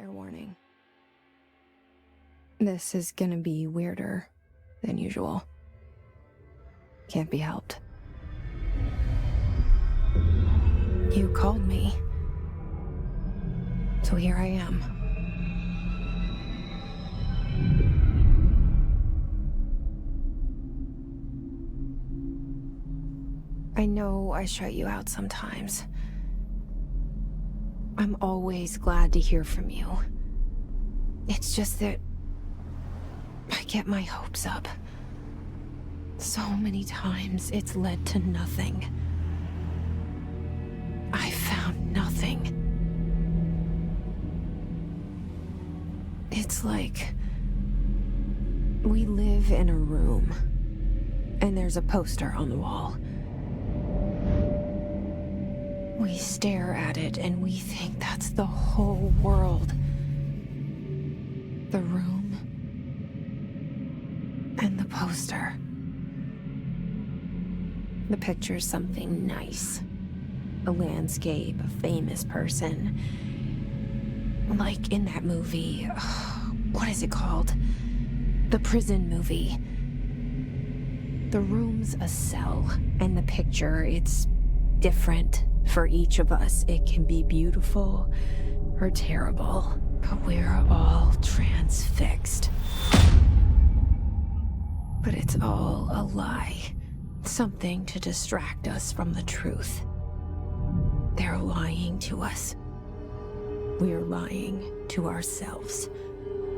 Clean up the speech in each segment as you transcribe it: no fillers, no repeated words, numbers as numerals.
Fair warning. This is gonna be weirder than usual. Can't be helped. You called me. So here I am. I know I shut you out sometimes. I'm always glad to hear from you. It's just that I get my hopes up. So many times it's led to nothing. I found nothing. It's like we live in a room, and there's a poster on the wall. We stare at it and we think that's the whole world. The room and the poster. The picture's something nice. A landscape, a famous person. Like in that movie, what is it called? The prison movie. The room's a cell, and the picture, it's different for each of us. It can be beautiful or terrible, but we're all transfixed. But it's all a lie. Something to distract us from the truth. They're lying to us. We're lying to ourselves.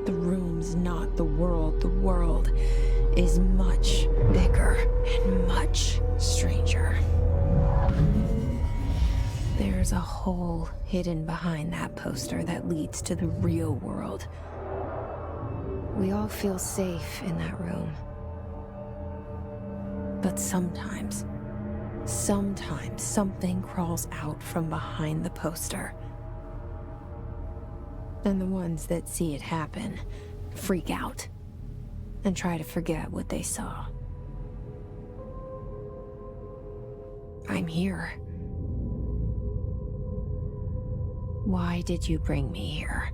The room's not the world. The world is much bigger and much stranger. There's a hole hidden behind that poster that leads to the real world. We all feel safe in that room. But sometimes something crawls out from behind the poster. And the ones that see it happen freak out and try to forget what they saw. I'm here. Why did you bring me here?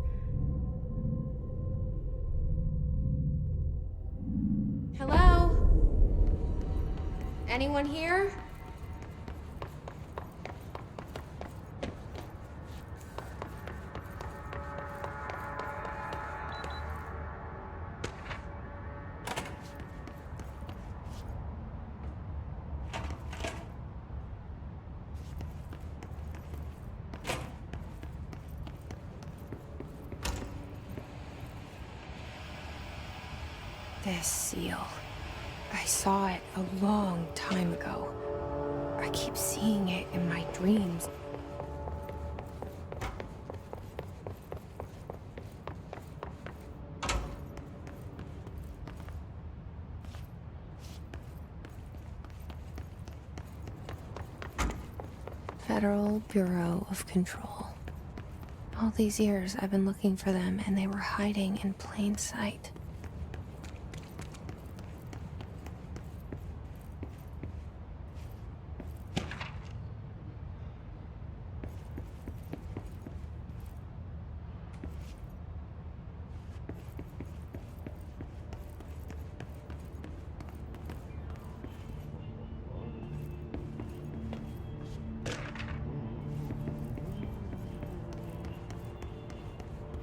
Hello? Anyone here? This seal. I saw it a long time ago. I keep seeing it in my dreams. Federal Bureau of Control. All these years I've been looking for them, and they were hiding in plain sight.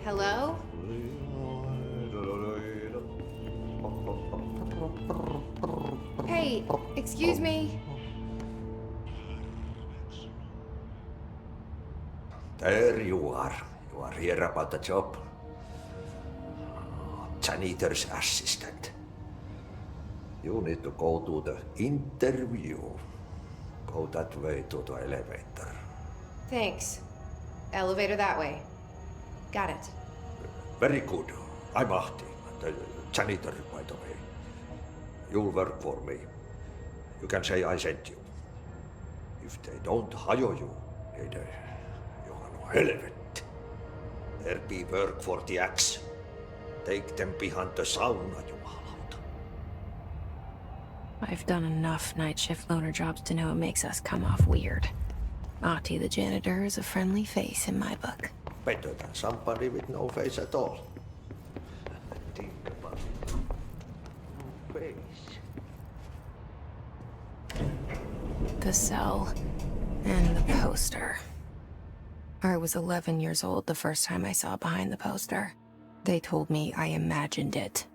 Hello? Hey, excuse me. There you are. You are here about the job. Janitor's assistant. You need to go to the interview. Go that way to the elevator. Thanks. Elevator that way. Got it. Very good. I'm Ahti, the janitor, by the way. You'll work for me. You can say I sent you. If they don't hire you, niin Johan on helvet. There be work for the axe. Take them behind the sauna, jumalauta. I've done enough night shift loner jobs to know it makes us come off weird. Ahti the janitor is a friendly face in my book. Better than somebody with no face at all. Think about it. No face. The cell and the poster. I was 11 years old the first time I saw behind the poster. They told me I imagined it.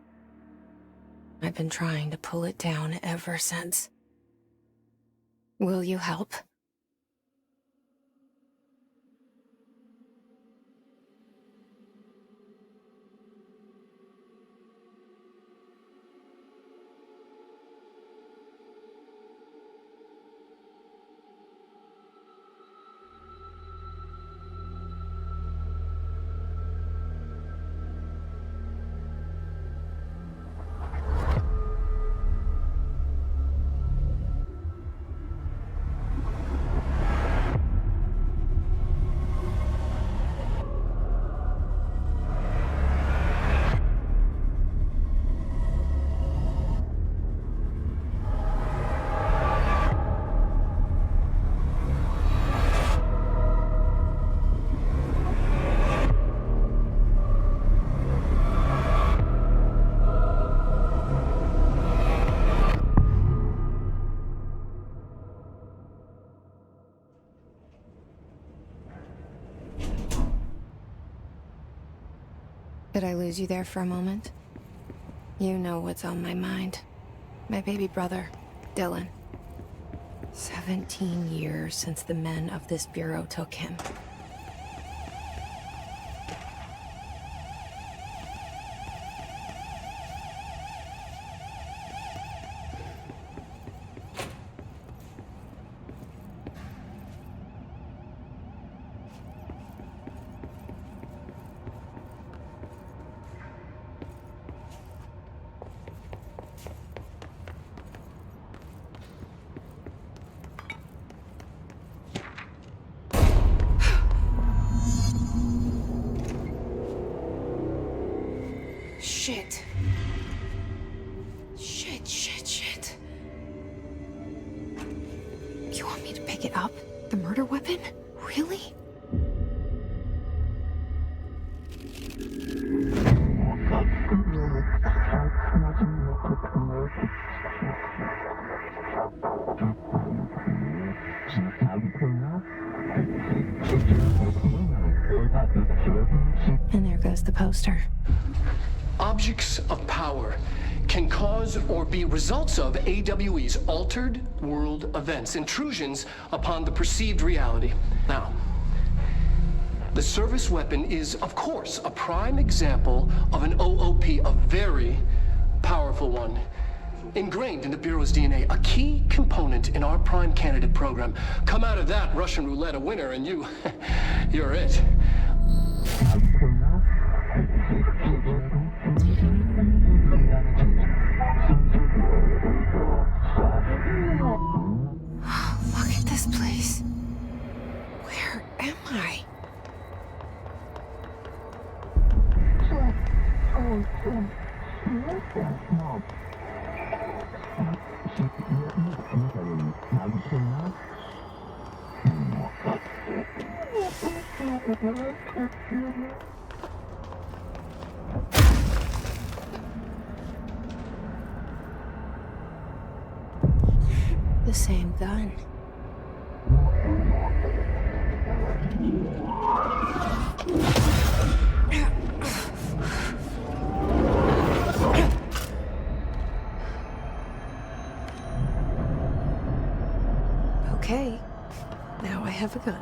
I've been trying to pull it down ever since. Will you help? Did I lose you there for a moment? You know what's on my mind. My baby brother, Dylan. 17 years since the men of this bureau took him. Shit. Shit. You want me to pick it up? The murder weapon? Really? And there goes the poster. Objects of power can cause or be results of AWE's altered world events, intrusions upon the perceived reality. Now, the service weapon is, of course, a prime example of an OOP, a very powerful one. Ingrained in the Bureau's DNA, a key component in our prime candidate program. Come out of that Russian roulette a winner and you're it. Look at this place. Where am I? The same gun. Okay, now I have a gun.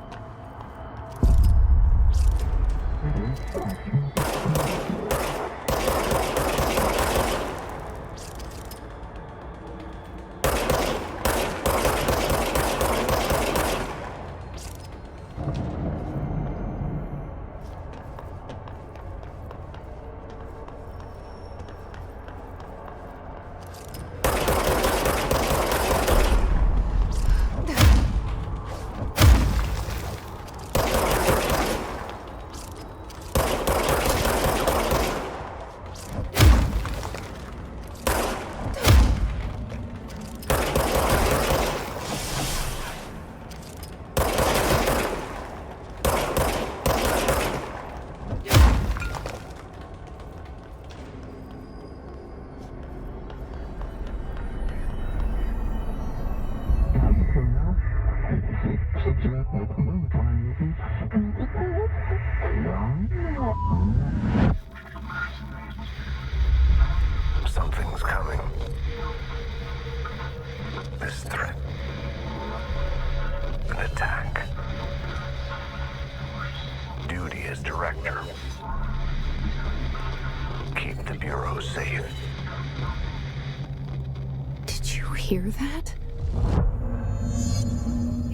hear that?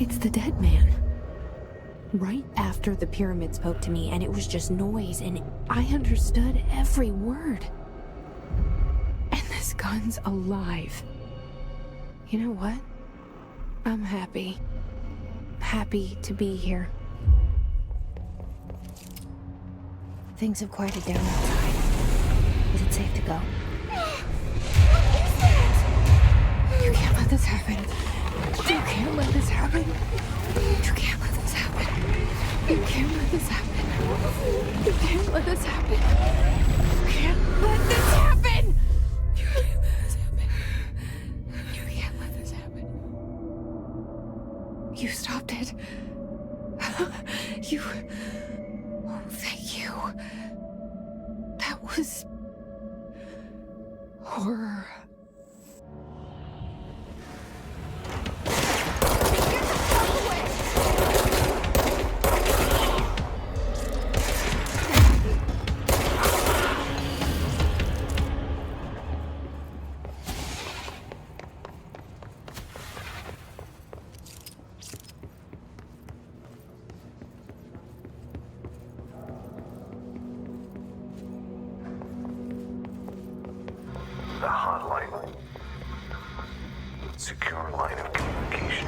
It's the dead man. Right after the pyramid spoke to me, and it was just noise, and I understood every word. And this gun's alive. You know what? I'm happy. Happy to be here. Things have quieted down outside. Is it safe to go? What is that? You can't let this happen. You can't let this happen. You can't let this happen. You can't let this happen. You can't let this happen. You can't let this happen. You can't let this happen. You can't let this happen. You stopped it. You... Oh, thank you. That was... horror. The hotline. Secure line of communication.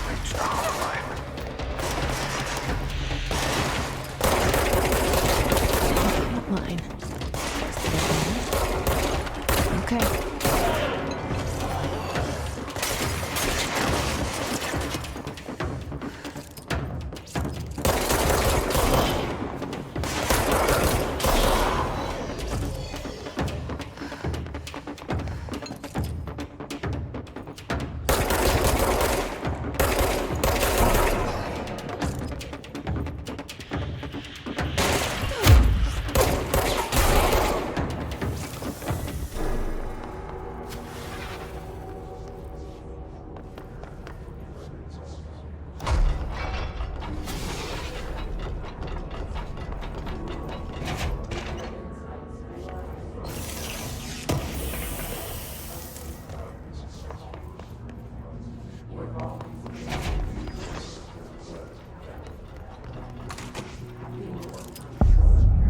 Reach the hotline. Line. Okay.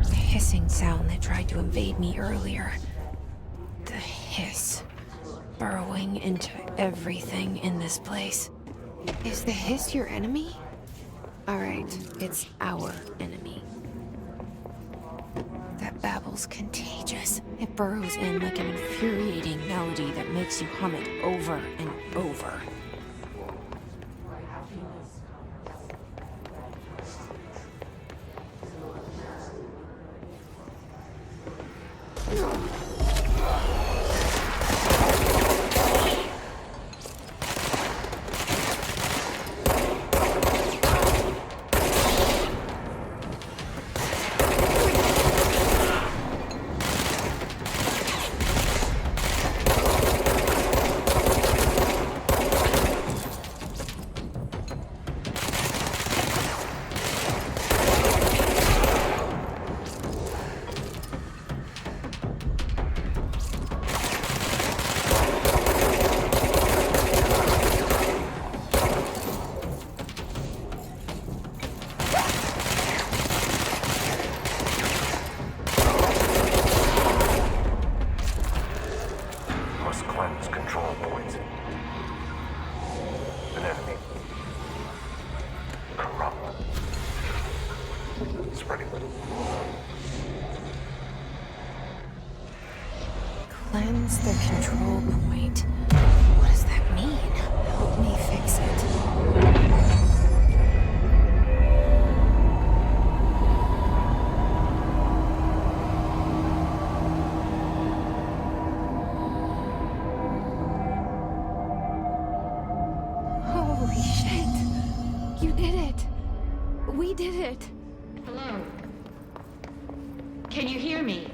Hissing sound that tried to invade me earlier. The hiss. Burrowing into everything in this place. Is the hiss your enemy? Alright, it's our enemy. That babble's contagious. It burrows in like an infuriating melody that makes you hum it over and over. Cleanse control points. An enemy. Corrupt. Spreading. Cleanse the control point. What does that mean? Help me fix it. Holy shit! You did it! We did it! Hello? Can you hear me?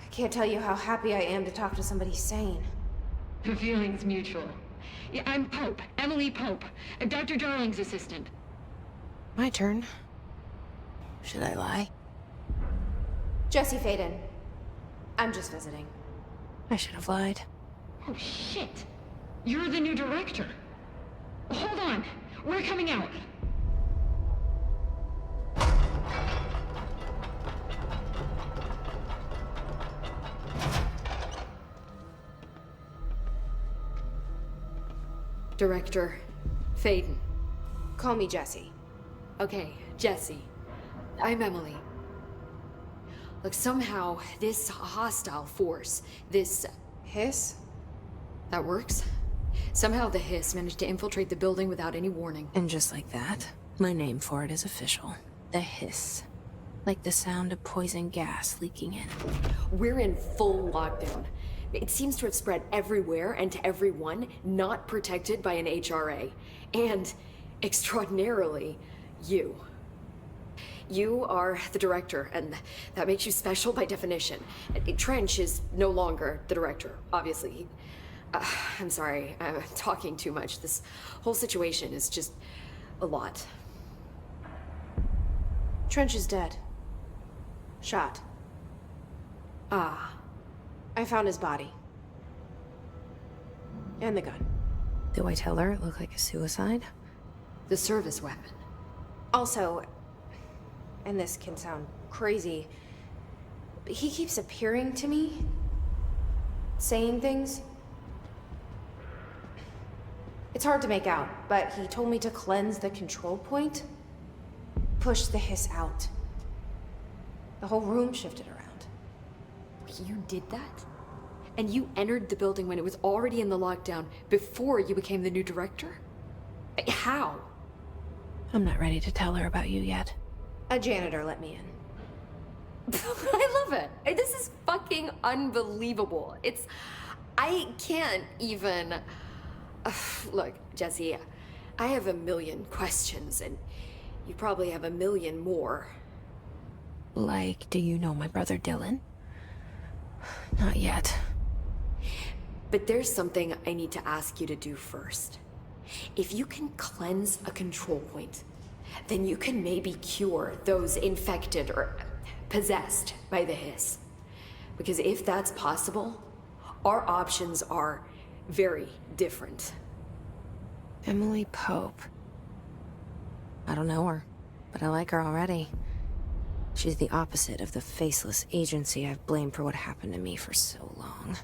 I can't tell you how happy I am to talk to somebody sane. The feeling's mutual. Yeah, I'm Pope, Emily Pope, Dr. Darling's assistant. My turn. Should I lie? Jesse Faden. I'm just visiting. I should have lied. Oh, shit. You're the new director. Hold on. We're coming out. Director Faden. Call me Jesse. Okay, Jesse. I'm Emily. Look, somehow this hostile force, this... Hiss? that works? Somehow the hiss managed to infiltrate the building without any warning. And just like that, my name for it is official. The hiss. Like the sound of poison gas leaking in. We're in full lockdown. It seems to have spread everywhere and to everyone not protected by an HRA. And, extraordinarily, you. You are the director, and that makes you special by definition. Trench is no longer the director, obviously. I'm sorry, I'm talking too much. This whole situation is just a lot. Trench is dead. Shot. Ah. I found his body. And the gun. Do I tell her it looked like a suicide? The service weapon. Also, and this can sound crazy, but he keeps appearing to me, saying things. It's hard to make out, but he told me to cleanse the control point, push the hiss out. The whole room shifted around. You did that? And you entered the building when it was already in the lockdown before you became the new director? How? I'm not ready to tell her about you yet. A janitor let me in. I love it. This is fucking unbelievable. I can't even... Look, Jesse, I have a million questions, and you probably have a million more. Like, do you know my brother Dylan? Not yet. But there's something I need to ask you to do first. If you can cleanse a control point, then you can maybe cure those infected or possessed by the hiss. Because if that's possible, our options are very different. Emily Pope. I don't know her, but I like her already. She's the opposite of the faceless agency I've blamed for what happened to me for so long.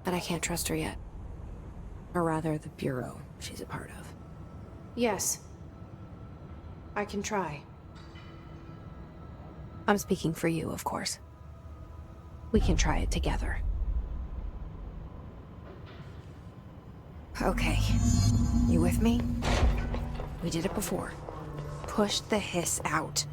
But I can't trust her yet. Or rather, the bureau she's a part of. Yes. I can try. I'm speaking for you, of course. We can try it together. Okay. You with me? We did it before. Push the hiss out.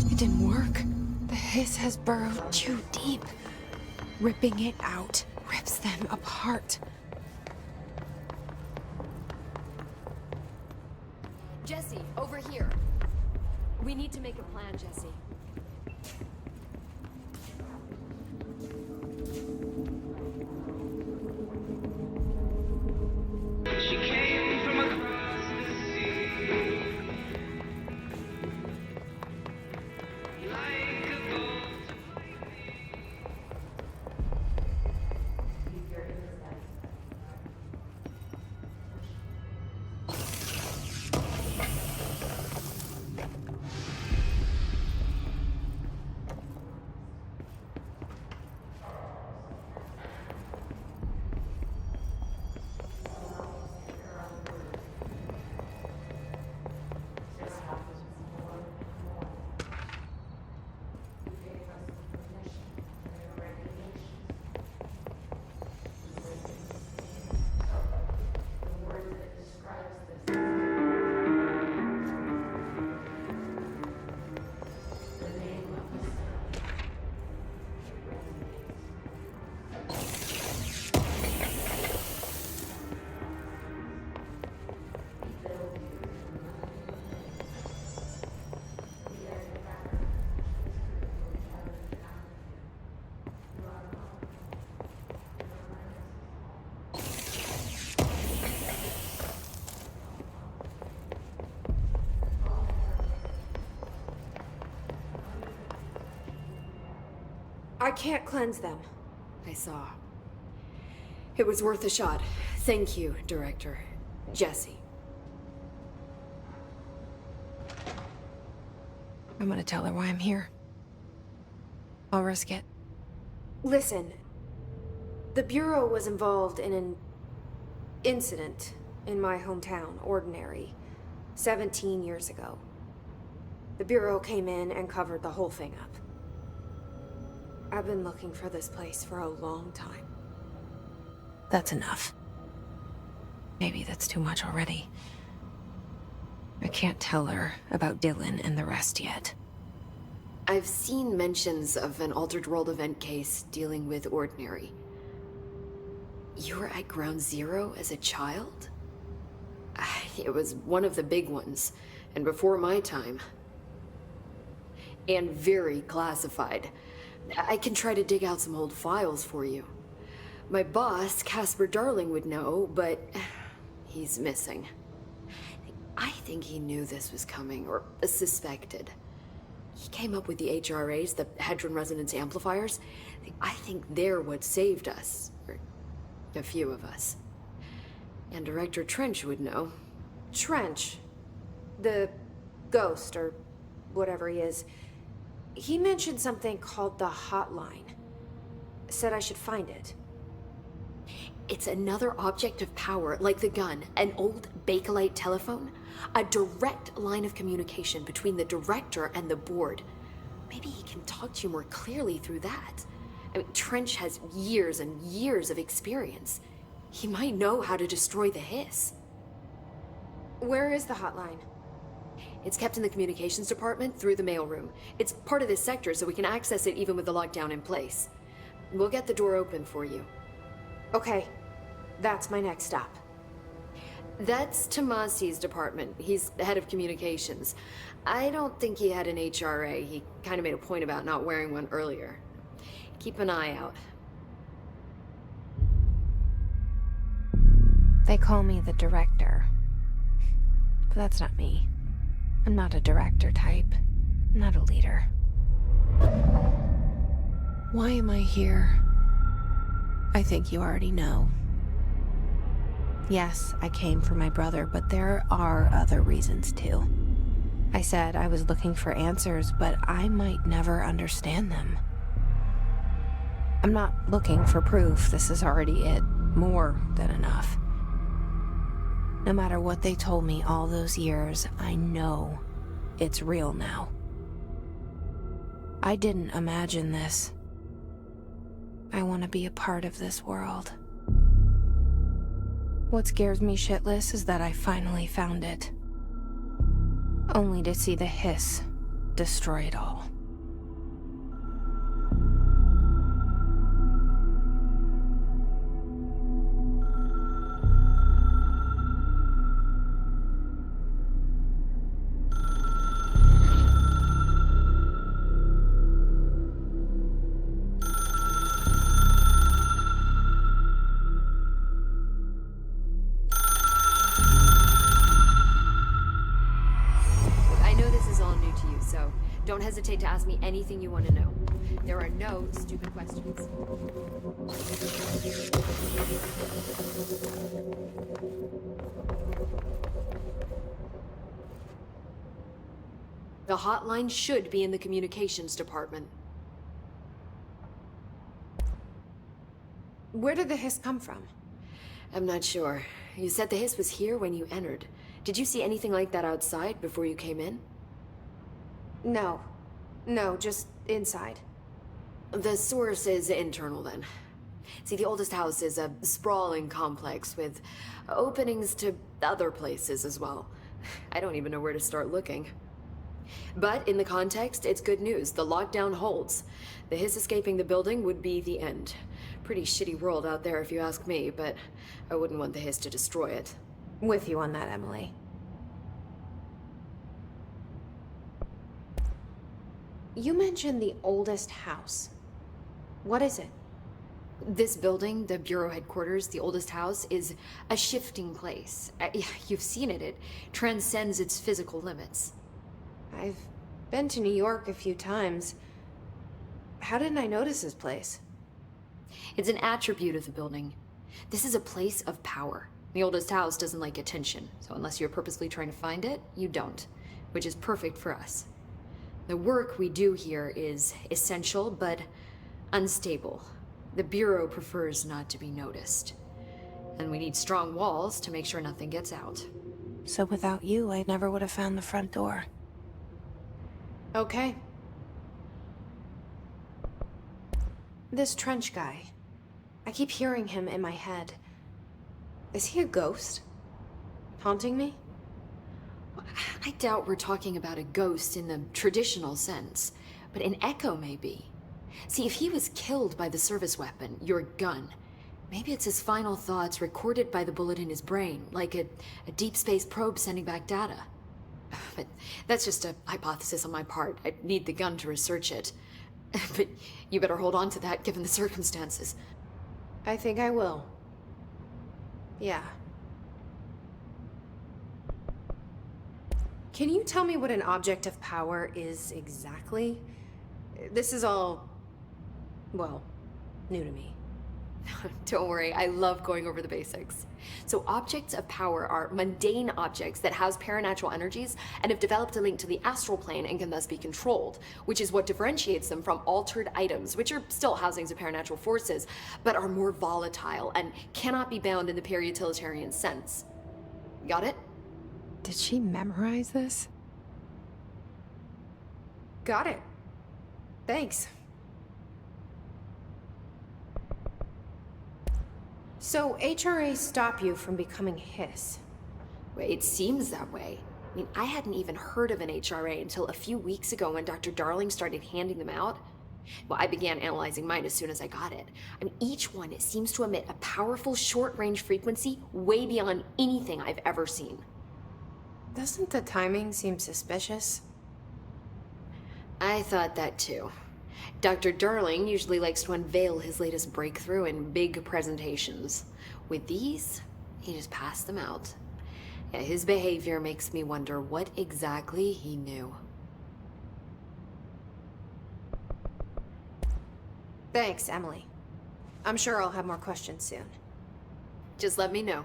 It didn't work. The hiss has burrowed too deep. Ripping it out rips them apart. Jesse, over here. We need to make a plan, Jesse. She came from across the sea, like a bolt of lightning. I can't cleanse them. I saw. It was worth a shot. Thank you, Director. Jesse. I'm gonna tell her why I'm here. I'll risk it. Listen, the Bureau was involved in an incident in my hometown, Ordinary, 17 years ago. The Bureau came in and covered the whole thing up. I've been looking for this place for a long time. That's enough. Maybe that's too much already. I can't tell her about Dylan and the rest yet. I've seen mentions of an Altered World event case dealing with Ordinary. You were at Ground Zero as a child? It was one of the big ones, and before my time. And very classified. I can try to dig out some old files for you. My boss, Casper Darling, would know, but he's missing. I think he knew this was coming, or suspected. He came up with the HRAs, the Hadron Resonance Amplifiers. I think they're what saved us. Or a few of us. And Director Trench would know. Trench, the ghost, or whatever he is, he mentioned something called the Hotline. Said I should find it. It's another object of power, like the gun, an old Bakelite telephone. A direct line of communication between the Director and the board. Maybe he can talk to you more clearly through that. I mean, Trench has years and years of experience. He might know how to destroy the hiss. Where is the Hotline? It's kept in the communications department through the mailroom. It's part of this sector, so we can access it even with the lockdown in place. We'll get the door open for you. Okay, that's my next stop. That's Tomasi's department. He's the head of communications. I don't think he had an HRA. He kind of made a point about not wearing one earlier. Keep an eye out. They call me the Director. But that's not me. I'm not a director type. I'm not a leader. Why am I here? I think you already know. Yes, I came for my brother, but there are other reasons too. I said I was looking for answers, but I might never understand them. I'm not looking for proof. This is already it. More than enough. No matter what they told me all those years, I know it's real now. I didn't imagine this. I want to be a part of this world. What scares me shitless is that I finally found it. Only to see the hiss destroy it all. Don't hesitate to ask me anything you want to know. There are no stupid questions. The hotline should be in the communications department. Where did the hiss come from? I'm not sure. You said the hiss was here when you entered. Did you see anything like that outside before you came in? No, just inside. The source is internal then. See, the oldest house is a sprawling complex with openings to other places as well. I don't even know where to start looking. But in the context, it's good news. The lockdown holds. The hiss escaping the building would be the end. Pretty shitty world out there if you ask me, but I wouldn't want the hiss to destroy it. With you on that, Emily. You mentioned the oldest house. What is it? This building, the Bureau headquarters, the oldest house, is a shifting place. You've seen it. It transcends its physical limits. I've been to New York a few times. How didn't I notice this place? It's an attribute of the building. This is a place of power. The oldest house doesn't like attention, so unless you're purposely trying to find it, you don't, which is perfect for us. The work we do here is essential, but unstable. The Bureau prefers not to be noticed. And we need strong walls to make sure nothing gets out. So without you, I never would have found the front door. Okay. This Trench guy. I keep hearing him in my head. Is he a ghost? Haunting me? I doubt we're talking about a ghost in the traditional sense, but an echo maybe. See, if he was killed by the service weapon, your gun, maybe it's his final thoughts recorded by the bullet in his brain, like a deep space probe sending back data. But that's just a hypothesis on my part. I'd need the gun to research it. But you better hold on to that given the circumstances. I think I will. Yeah. Can you tell me what an object of power is exactly? This is all, well, new to me. Don't worry, I love going over the basics. So objects of power are mundane objects that house paranatural energies and have developed a link to the astral plane and can thus be controlled, which is what differentiates them from altered items, which are still housings of paranatural forces, but are more volatile and cannot be bound in the peri-utilitarian sense. Got it? Did she memorize this? Got it. Thanks. So, HRA stop you from becoming Hiss? Well, it seems that way. I mean, I hadn't even heard of an HRA until a few weeks ago when Dr. Darling started handing them out. Well, I began analyzing mine as soon as I got it. I mean, each one seems to emit a powerful short-range frequency way beyond anything I've ever seen. Doesn't the timing seem suspicious? I thought that too. Dr. Darling usually likes to unveil his latest breakthrough in big presentations. With these, he just passed them out. Yeah, his behavior makes me wonder what exactly he knew. Thanks, Emily. I'm sure I'll have more questions soon. Just let me know.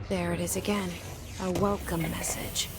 There it is again. A welcome message.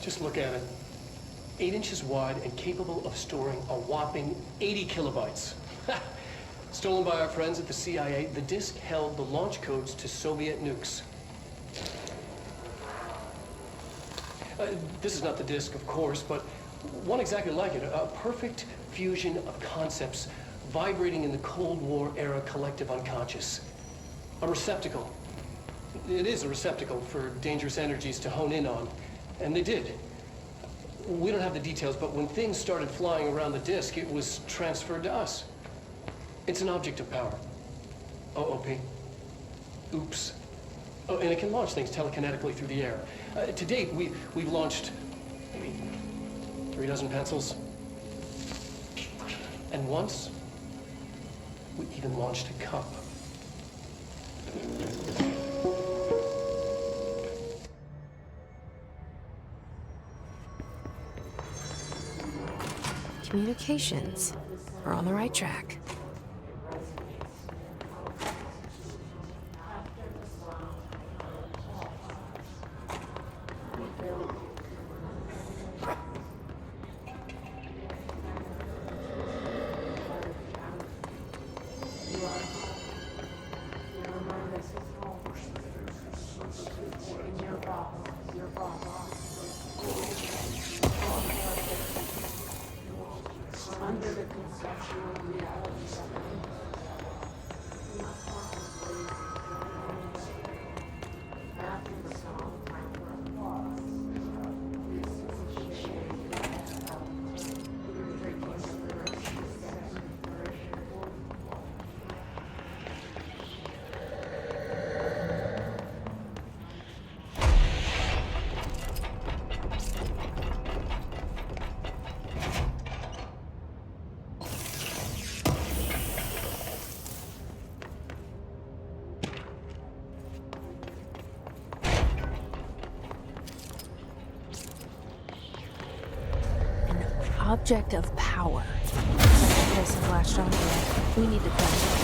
Just look at it. 8 inches wide and capable of storing a whopping 80 kilobytes. Stolen by our friends at the CIA, the disk held the launch codes to Soviet nukes. This is not the disk, of course, but one exactly like it. A perfect fusion of concepts vibrating in the Cold War era collective unconscious. A receptacle. It is a receptacle for dangerous energies to hone in on. And they did. We don't have the details, but when things started flying around the disk, it was transferred to us. It's an object of power. OOP. Oops. Oh, and it can launch things telekinetically through the air. To date, we've launched maybe 3 dozen pencils. And once, we even launched a cup. Communications. We're on the right track. Object of power. That place is latched onto it. We need to find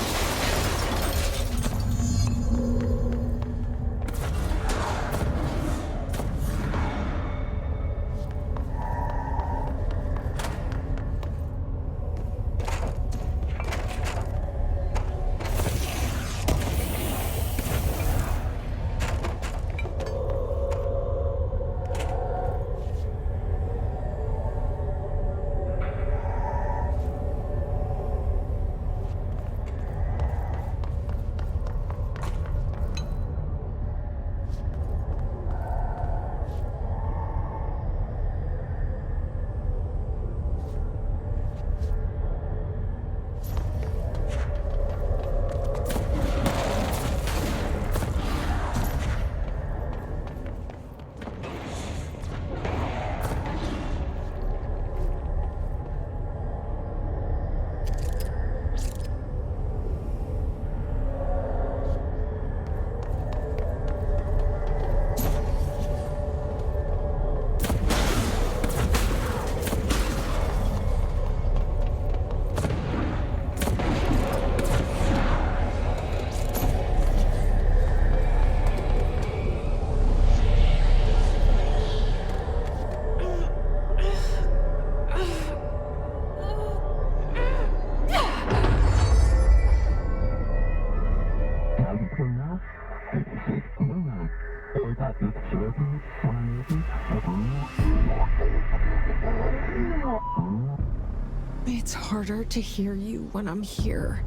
It's harder to hear you when I'm here.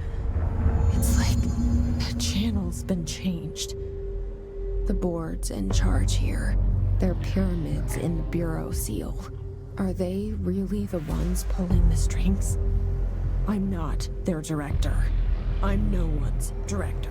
It's like the channel's been changed. The board's in charge here. They're pyramids in the Bureau seal. Are they really the ones pulling the strings? I'm not their director. I'm no one's director.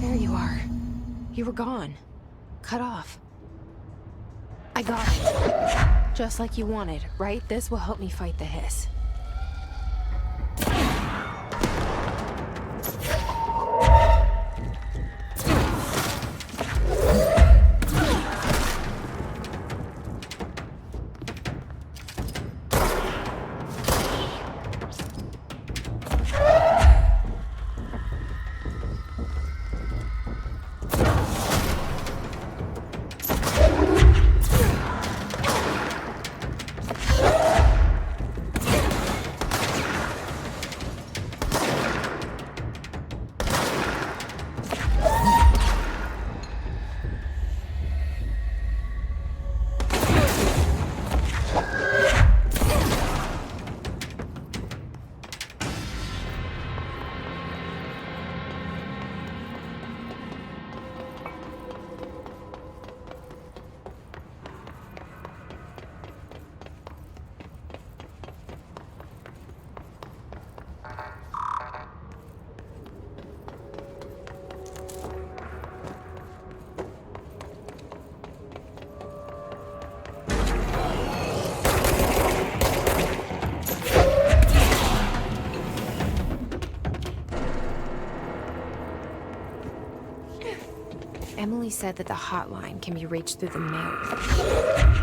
There you are. You were gone. Cut off. I got it. Just like you wanted, right? This will help me fight the hiss. Emily said that the hotline can be reached through the mail.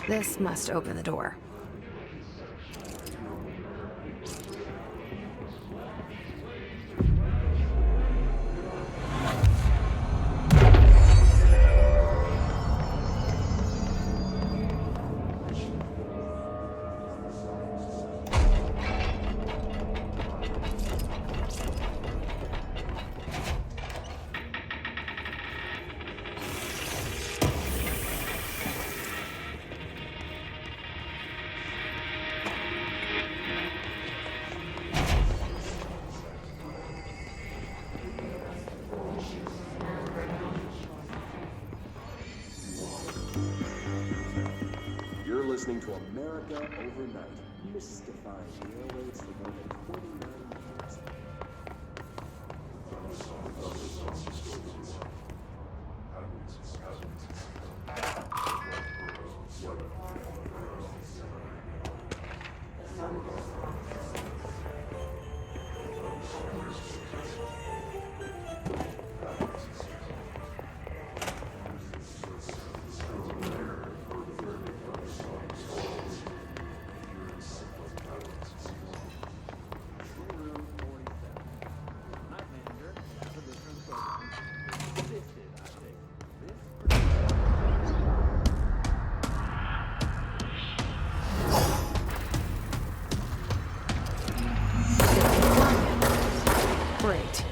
This must open the door. listening to America Overnight, mystifying the airwaves for more than 29 years. Great.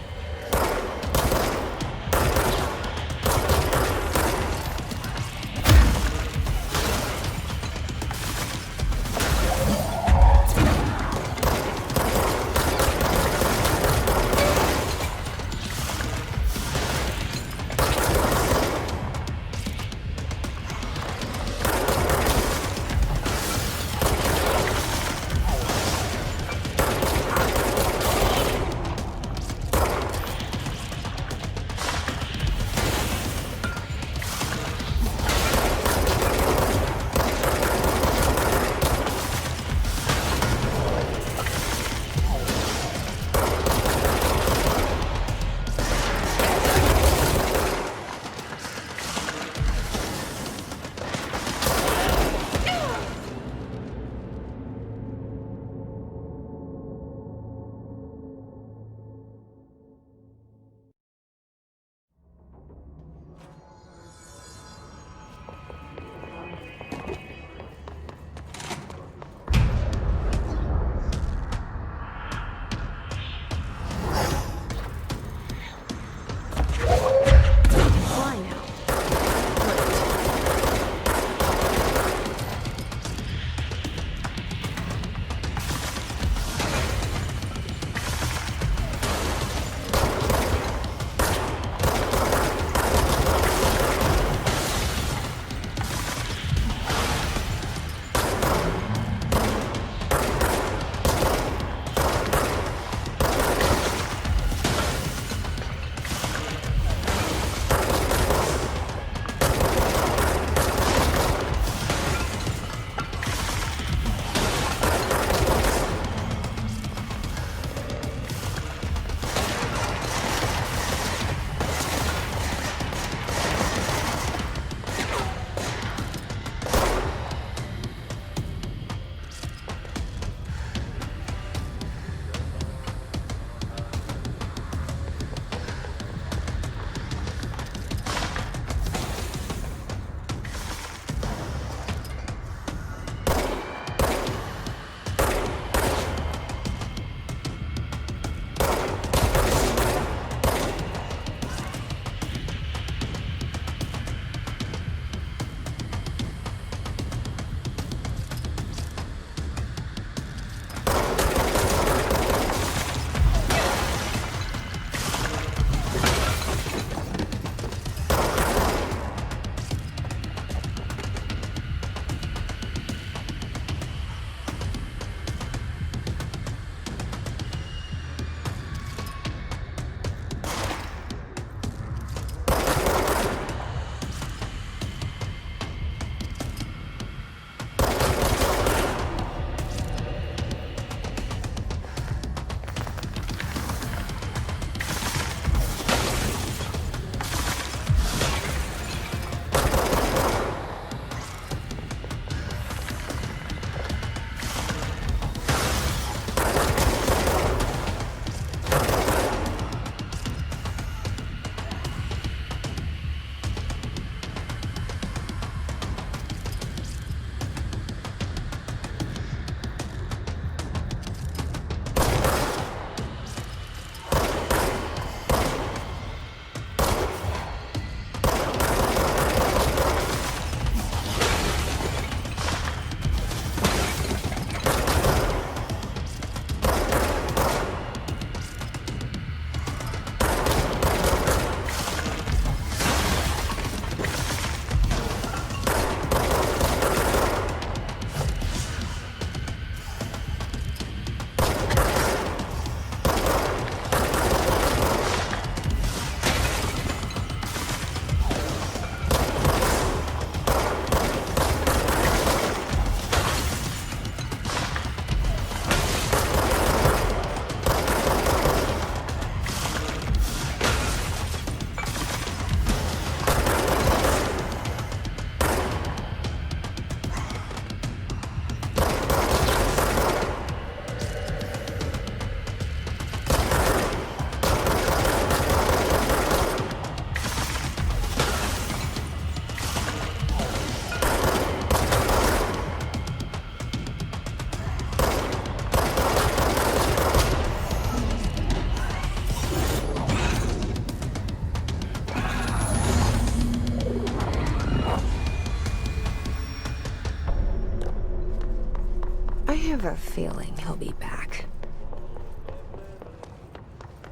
have a feeling he'll be back.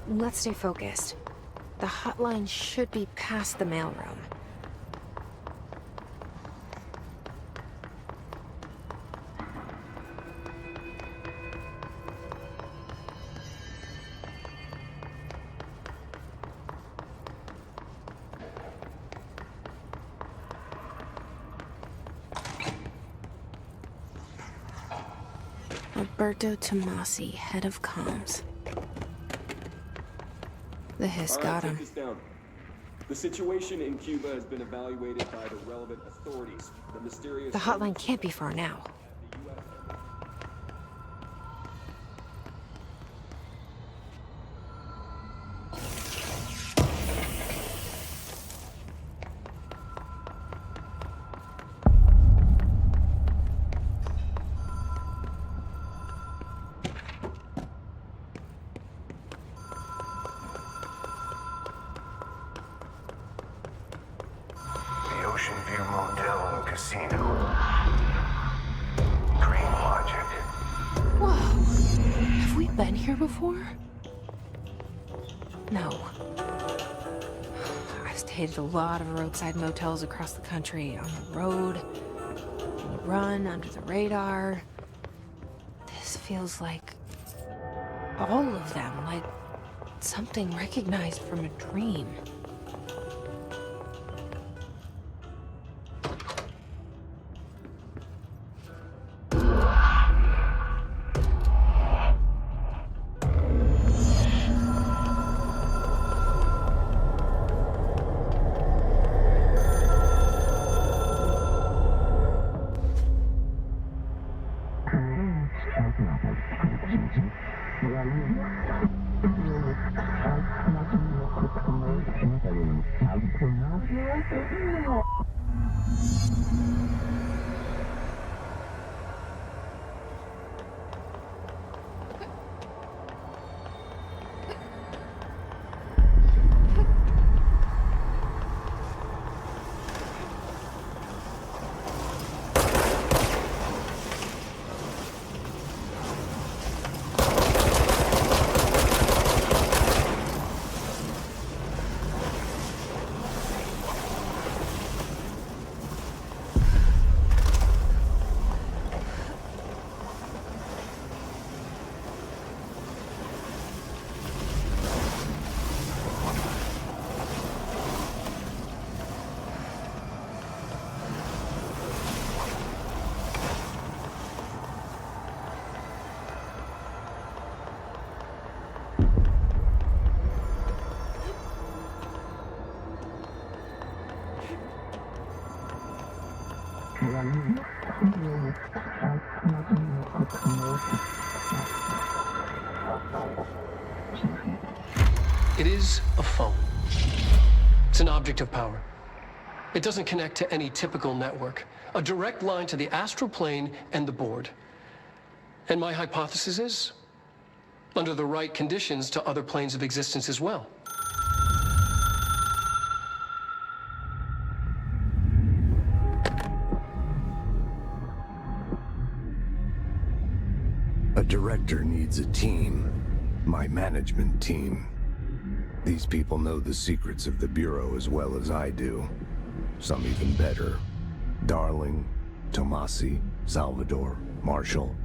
Let's stay focused. The hotline should be past the mailroom. Alberto Tomasi, head of comms. The hiss got him. Take this down. The situation in Cuba has been evaluated by the relevant authorities. The mysterious... The hotline can't be far now. The Ocean View Motel and Casino. Dream logic. Whoa. Have we been here before? No. I've stayed at a lot of roadside motels across the country, on the road, on the run, under the radar. This feels like all of them, like something recognized from a dream. It is a phone. It's an object of power. It doesn't connect to any typical network. A direct line to the astral plane and the board. And my hypothesis is, under the right conditions, to other planes of existence as well. A director needs a team. My management team. These people know the secrets of the Bureau as well as I do. Some even better. Darling, Tomasi, Salvador, Marshall.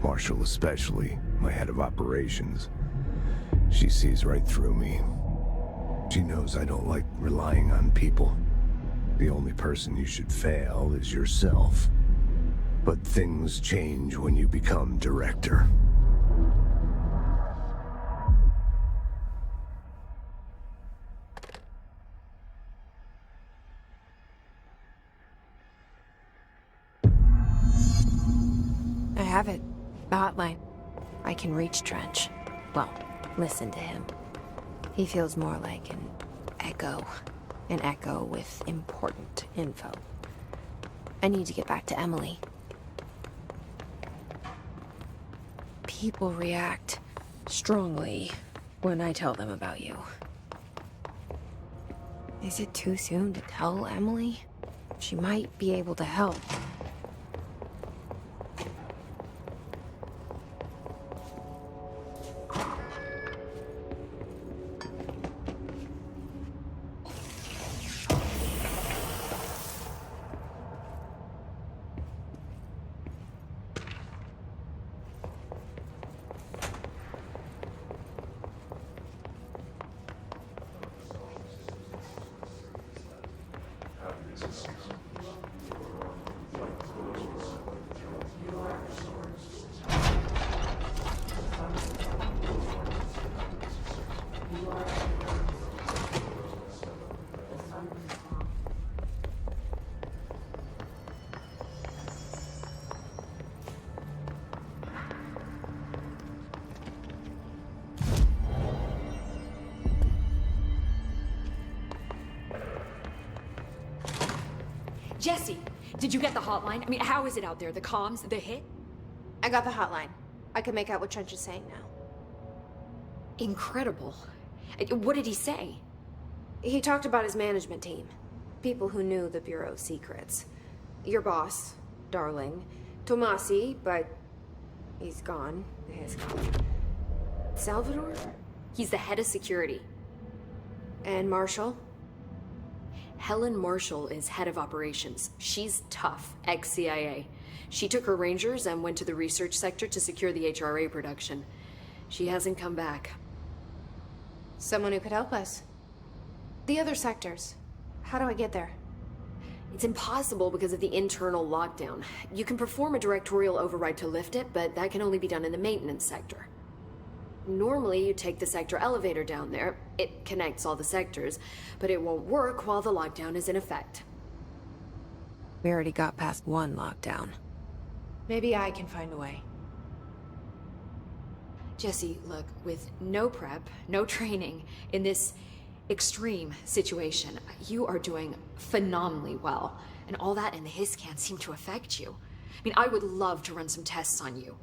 Marshall especially, my head of operations. She sees right through me. She knows I don't like relying on people. The only person you should fail is yourself. But things change when you become director. I have it. The hotline. I can reach Trench. Well, listen to him. He feels more like an echo. An echo with important info. I need to get back to Emily. People react strongly when I tell them about you. Is it too soon to tell Emily? She might be able to help. Jesse, did you get the hotline? I mean, how is it out there? The comms, the hit? I got the hotline. I can make out what Trench is saying now. Incredible. What did he say? He talked about his management team. People who knew the Bureau's secrets. Your boss, Darling. Tomasi, but he's gone. He's gone. Salvador? He's the head of security. And Marshall? Helen Marshall is head of operations. She's tough, ex-CIA. She took her Rangers and went to the research sector to secure the HRA production. She hasn't come back. Someone who could help us. The other sectors. How do I get there? It's impossible because of the internal lockdown. You can perform a directorial override to lift it, but that can only be done in the maintenance sector. Normally, you take the sector elevator down there. It connects all the sectors, but it won't work while the lockdown is in effect. We already got past one lockdown. Maybe I can find a way. Jesse, look, with no prep, no training, in this extreme situation, you are doing phenomenally well. And all that and the hiss can't seem to affect you. I mean, I would love to run some tests on you.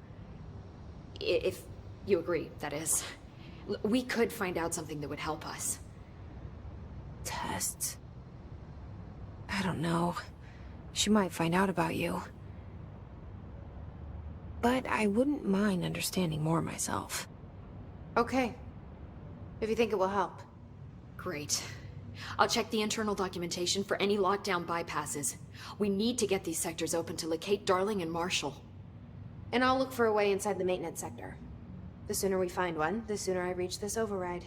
If you agree, that is. We could find out something that would help us. Tests? I don't know. She might find out about you. But I wouldn't mind understanding more myself. Okay. If you think it will help. Great. I'll check the internal documentation for any lockdown bypasses. We need to get these sectors open to locate Darling and Marshall. And I'll look for a way inside the maintenance sector. The sooner we find one, the sooner I reach this override.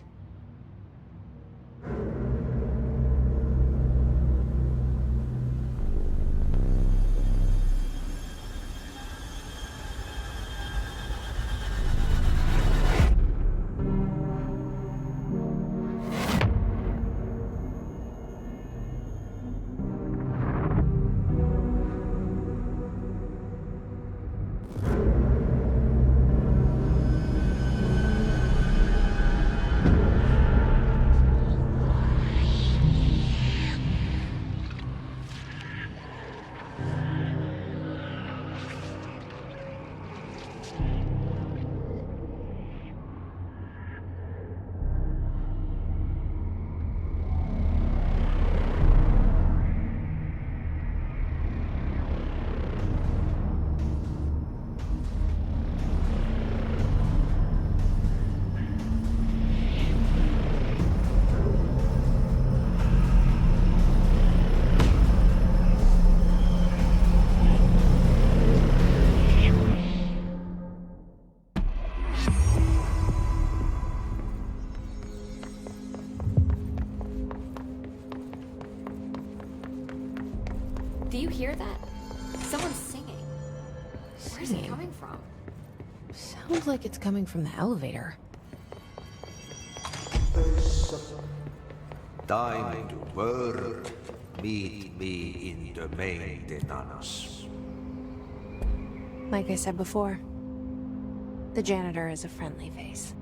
Do you hear that? Someone's singing. Where's it Singing? coming from? Sounds like it's coming from the elevator. Time to work. Meet me in the maintenance. Like I said before, the janitor is a friendly face.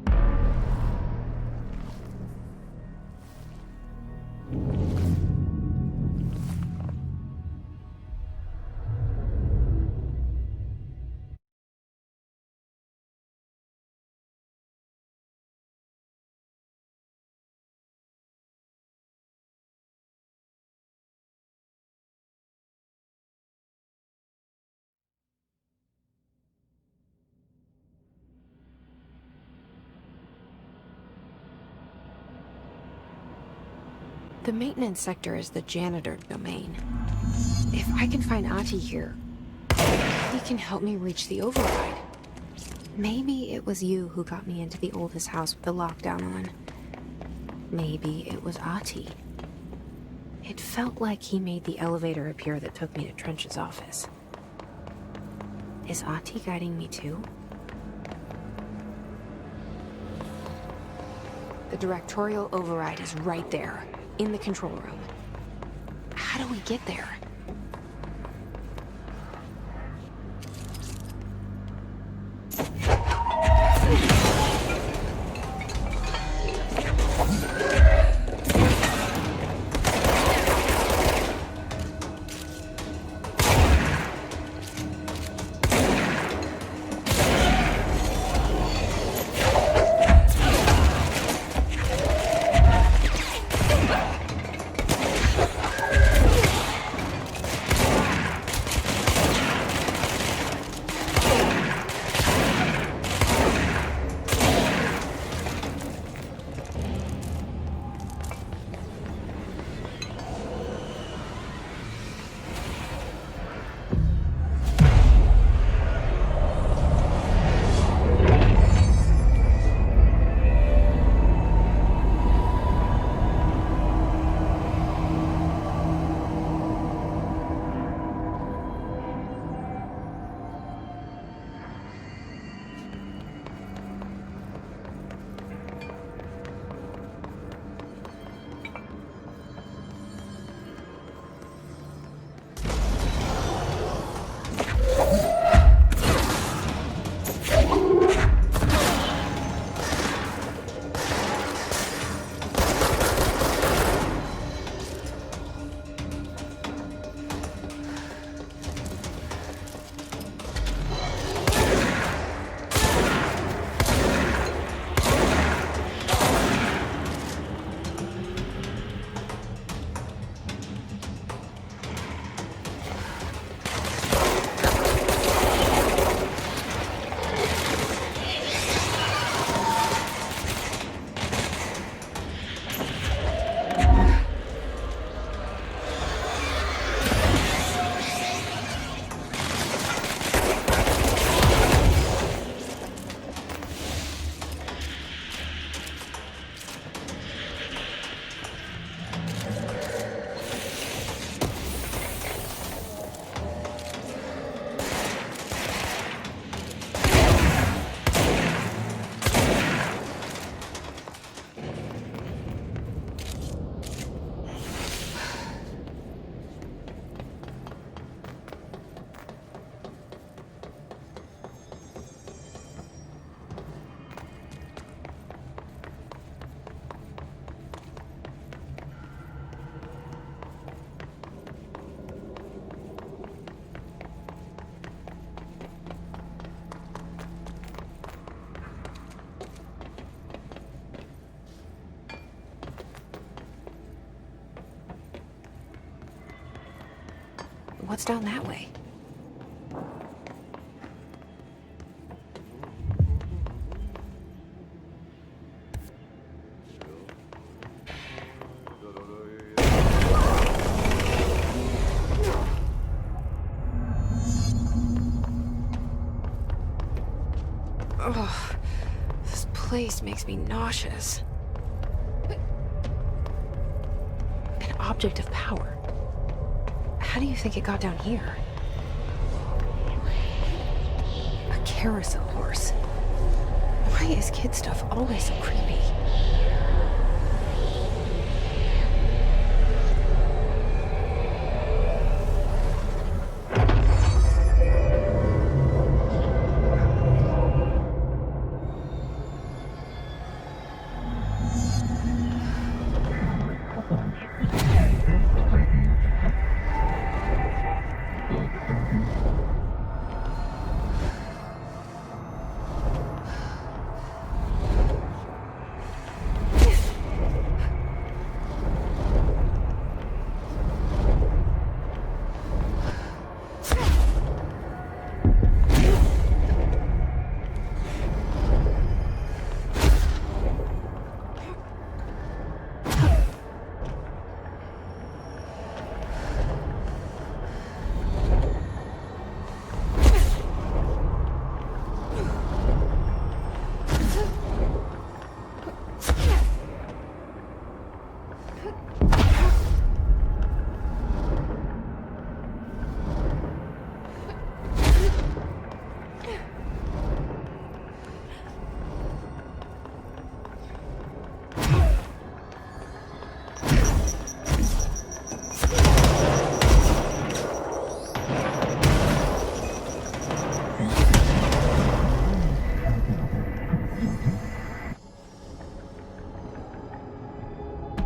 The maintenance sector is the janitor domain. If I can find Ahti here, he can help me reach the override. Maybe it was you who got me into the oldest house with the lockdown on. Maybe it was Ahti. It felt like he made the elevator appear that took me to Trench's office. Is Ahti guiding me too? The directorial override is right there, in the control room. How do we get there? What's down that way? Ugh, this place makes me nauseous. An object of power. How do you think it got down here? A carousel horse. Why is kid stuff always so creepy?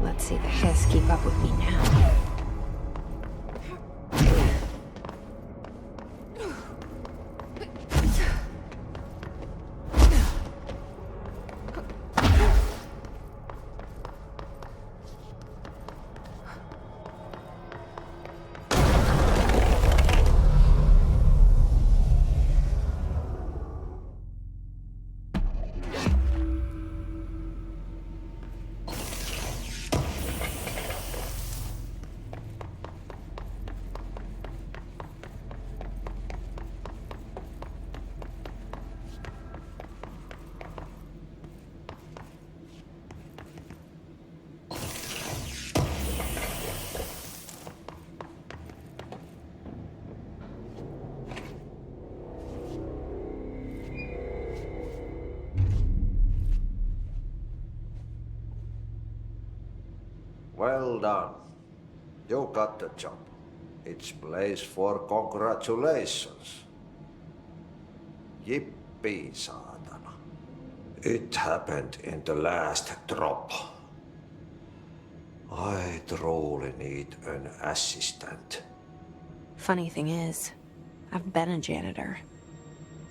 Let's see the Hiss keep up with me now. Well done. You got the job. It's place for congratulations. Yippee, saatana. It happened in the last drop. I truly need an assistant. Funny thing is, I've been a janitor.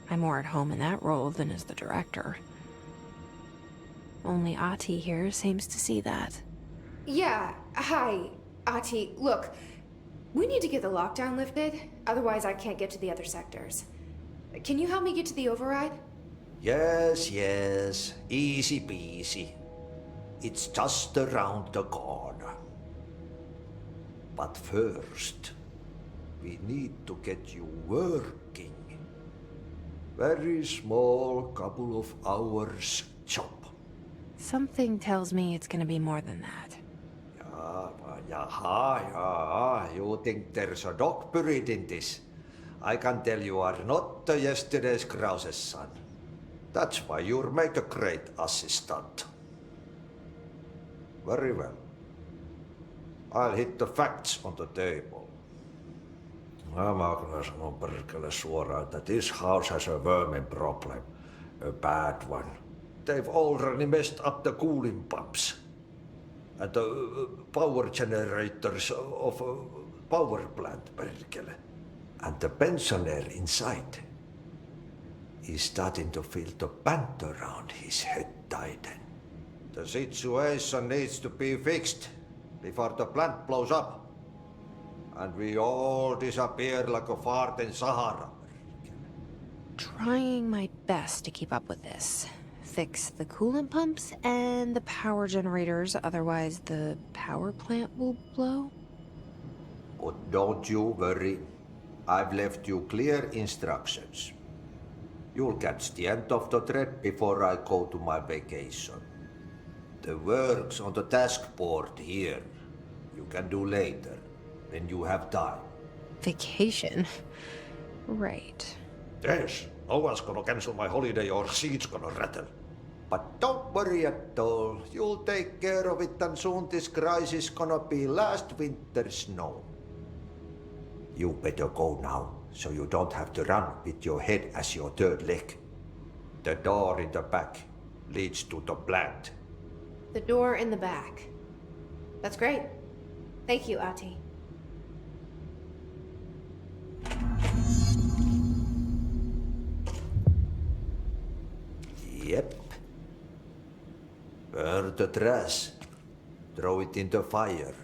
I'm more at home in that role than as the director. Only Ahti here seems to see that. Yeah, hi, Ahti. Look, we need to get the lockdown lifted, otherwise I can't get to the other sectors. Can you help me get to the override? Yes, easy peasy. It's just around the corner. But first, we need to get you working. Very small, couple of hours job. Something tells me it's gonna be more than that. You think there's a dog buried in this? I can tell you are not yesterday's Krause's son. That's why you'll make a great assistant. Very well. I'll hit the facts on the table. Mä kyllä sanon perkele suoraan, että this house has a vermin problem. A bad one. They've already messed up the cooling pumps. And the power generators of a power plant, perkele. And the pensioner inside is starting to feel the band around his head tighten. The situation needs to be fixed before the plant blows up. And we all disappear like a fart in Sahara. Trying my best to keep up with this. Fix the coolant pumps and the power generators, otherwise the power plant will blow. But don't you worry. I've left you clear instructions. You'll catch the end of the thread before I go to my vacation. The work's on the task board here. You can do later, when you have time. Vacation? Right. Yes, no one's gonna cancel my holiday or seat's gonna rattle. But don't worry at all. You'll take care of it and soon this crisis gonna be last winter's snow. You better go now, so you don't have to run with your head as your third leg. The door in the back leads to the plant. The door in the back. That's great. Thank you, Ahti. Yep. Burn the trash. Throw it in the fire.